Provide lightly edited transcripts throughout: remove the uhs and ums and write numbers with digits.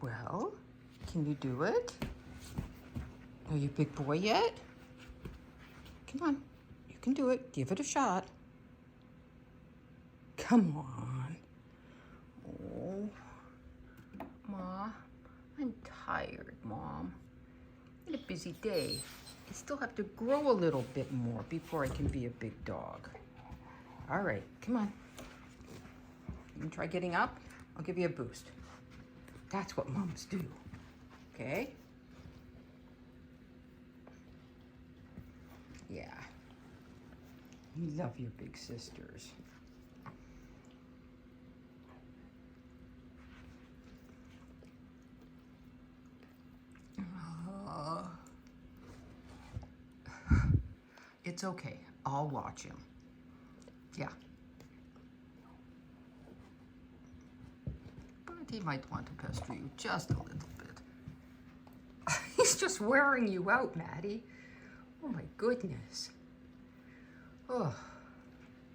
Well, can you do it? Are you a big boy yet? Come on, you can do it. Give it a shot. Come on. Oh, Ma, I'm tired, Mom. I had a busy day. I still have to grow a little bit more before I can be a big dog. All right, come on. You can try getting up. I'll give you a boost. That's what moms do, okay? Yeah. You love your big sisters. It's okay. I'll watch him. Yeah. But he might want to pester you just a little bit. He's just wearing you out, Maddie. Oh my goodness. Oh,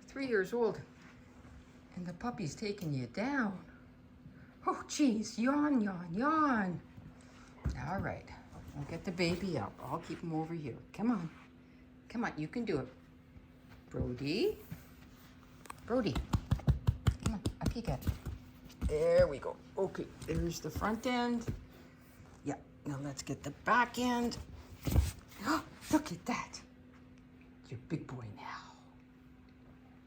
3 years old and the puppy's taking you down. Oh, geez, yawn, yawn, yawn. All right, I'll get the baby up. I'll keep him over here. Come on. Come on, you can do it. Brodie. Brodie. Come on, up you get. There we go. Okay, there's the front end. Yeah, now let's get the back end. Oh, look at that. You're a big boy now.